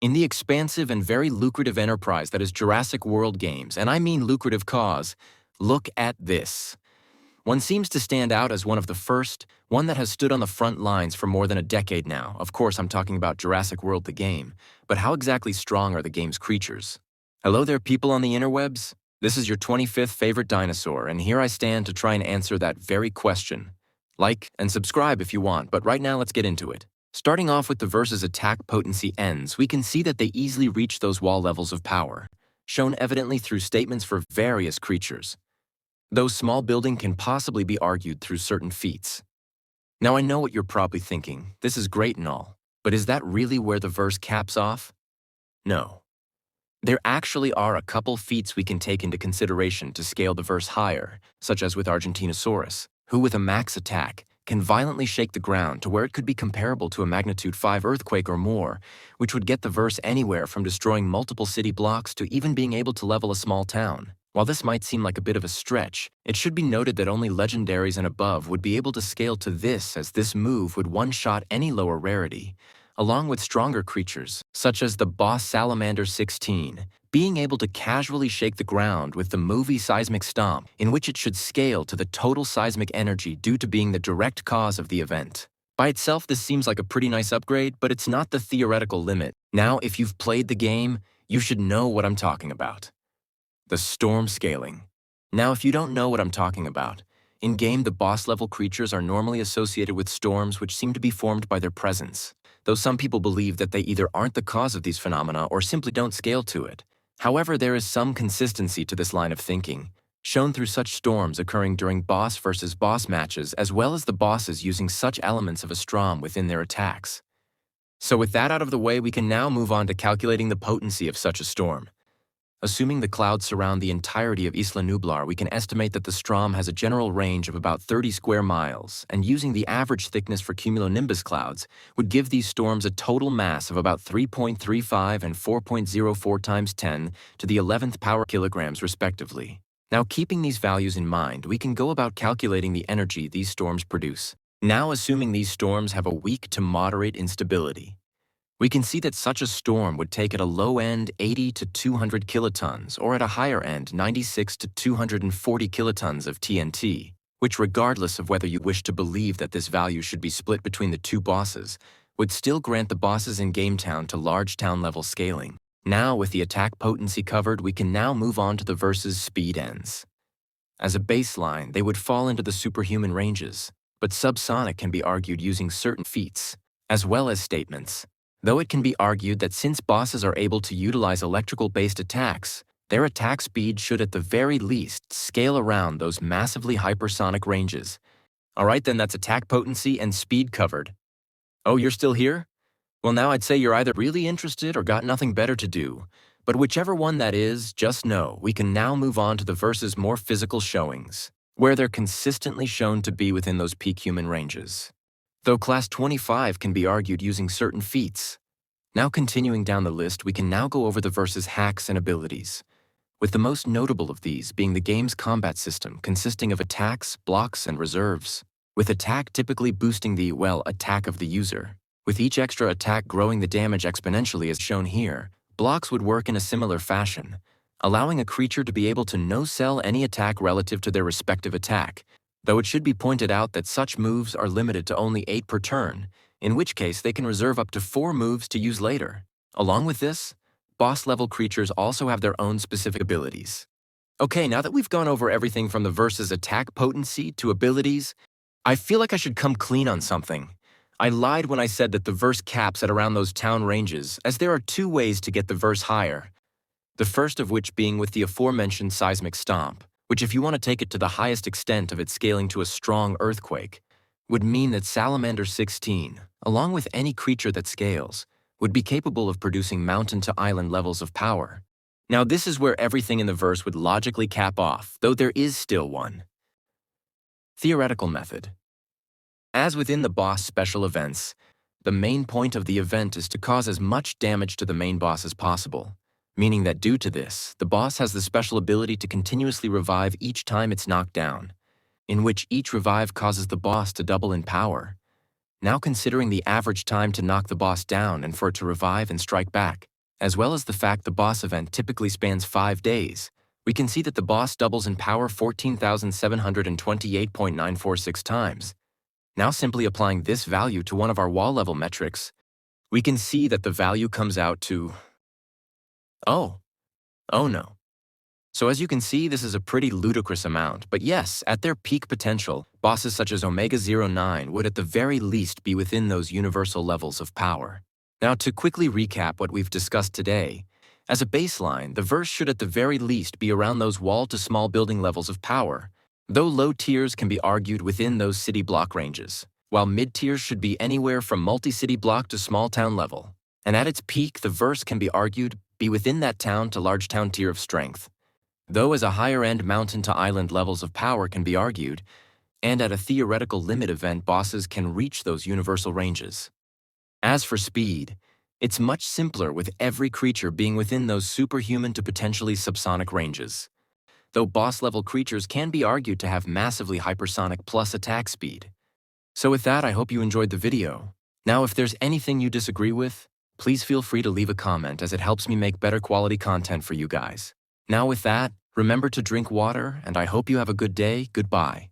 In the expansive and very lucrative enterprise that is Jurassic World games, and I mean lucrative cause, look at this. One seems to stand out as one of the first, one that has stood on the front lines for more than a decade now. Of course, I'm talking about Jurassic World the game, but how exactly strong are the game's creatures? Hello there, people on the interwebs. This is your 25th favorite dinosaur, and here I stand to try and answer that very question. Like and subscribe if you want, but right now let's get into it. Starting off with the versus attack potency ends, we can see that they easily reach those wall levels of power, shown evidently through statements for various creatures. Though small building can possibly be argued through certain feats. Now I know what you're probably thinking, this is great and all, but is that really where the verse caps off? No. There actually are a couple feats we can take into consideration to scale the verse higher, such as with Argentinosaurus, who with a max attack, can violently shake the ground to where it could be comparable to a magnitude 5 earthquake or more, which would get the verse anywhere from destroying multiple city blocks to even being able to level a small town. While this might seem like a bit of a stretch, it should be noted that only legendaries and above would be able to scale to this, as this move would one-shot any lower rarity, along with stronger creatures, such as the boss Salamander 16, being able to casually shake the ground with the movie Seismic Stomp, in which it should scale to the total seismic energy due to being the direct cause of the event. By itself, this seems like a pretty nice upgrade, but it's not the theoretical limit. Now, if you've played the game, you should know what I'm talking about. The storm scaling. Now, if you don't know what I'm talking about, in-game the boss-level creatures are normally associated with storms which seem to be formed by their presence, though some people believe that they either aren't the cause of these phenomena or simply don't scale to it. However, there is some consistency to this line of thinking, shown through such storms occurring during boss versus boss matches, as well as the bosses using such elements of a storm within their attacks. So with that out of the way, we can now move on to calculating the potency of such a storm. Assuming the clouds surround the entirety of Isla Nublar, we can estimate that the storm has a general range of about 30 square miles, and using the average thickness for cumulonimbus clouds would give these storms a total mass of about 3.35 and 4.04 times 10 to the 11th power kilograms respectively. Now, keeping these values in mind, we can go about calculating the energy these storms produce. Now, assuming these storms have a weak to moderate instability, we can see that such a storm would take at a low end 80 to 200 kilotons, or at a higher end 96 to 240 kilotons of TNT, which, regardless of whether you wish to believe that this value should be split between the two bosses, would still grant the bosses in Game Town to large town level scaling. Now, with the attack potency covered, we can now move on to the versus speed ends. As a baseline, they would fall into the superhuman ranges, but subsonic can be argued using certain feats, as well as statements. Though it can be argued that since bosses are able to utilize electrical-based attacks, their attack speed should at the very least scale around those massively hypersonic ranges. Alright then, that's attack potency and speed covered. Oh, you're still here? Well, now I'd say you're either really interested or got nothing better to do. But whichever one that is, just know we can now move on to the versus more physical showings, where they're consistently shown to be within those peak human ranges. Though Class 25 can be argued using certain feats. Now continuing down the list, we can now go over the versus hacks and abilities, with the most notable of these being the game's combat system consisting of attacks, blocks, and reserves, with attack typically boosting the, well, attack of the user. With each extra attack growing the damage exponentially as shown here, blocks would work in a similar fashion, allowing a creature to be able to no-sell any attack relative to their respective attack, though it should be pointed out that such moves are limited to only 8 per turn, in which case they can reserve up to 4 moves to use later. Along with this, boss-level creatures also have their own specific abilities. Okay, now that we've gone over everything from the versus attack potency to abilities, I feel like I should come clean on something. I lied when I said that the verse caps at around those town ranges, as there are 2 ways to get the verse higher. The first of which being with the aforementioned Seismic Stomp, which, if you want to take it to the highest extent of its scaling to a strong earthquake, would mean that Salamander 16, along with any creature that scales, would be capable of producing mountain-to-island levels of power. Now, this is where everything in the verse would logically cap off, though there is still one. Theoretical method. As within the boss special events, the main point of the event is to cause as much damage to the main boss as possible, meaning that due to this, the boss has the special ability to continuously revive each time it's knocked down, in which each revive causes the boss to double in power. Now considering the average time to knock the boss down and for it to revive and strike back, as well as the fact the boss event typically spans 5 days, we can see that the boss doubles in power 14,728.946 times. Now simply applying this value to one of our wall level metrics, we can see that the value comes out to... Oh no. So as you can see, this is a pretty ludicrous amount, but yes, at their peak potential, bosses such as Omega-09 would at the very least be within those universal levels of power. Now to quickly recap what we've discussed today, as a baseline, the verse should at the very least be around those wall-to-small building levels of power, though low tiers can be argued within those city block ranges, while mid-tiers should be anywhere from multi-city block to small-town level. And at its peak, the verse can be argued be within that town to large town tier of strength, though as a higher-end mountain to island levels of power can be argued, and at a theoretical limit event bosses can reach those universal ranges. As for speed, it's much simpler with every creature being within those superhuman to potentially subsonic ranges, though boss-level creatures can be argued to have massively hypersonic plus attack speed. So with that, I hope you enjoyed the video. Now if there's anything you disagree with, please feel free to leave a comment as it helps me make better quality content for you guys. Now with that, remember to drink water, and I hope you have a good day. Goodbye.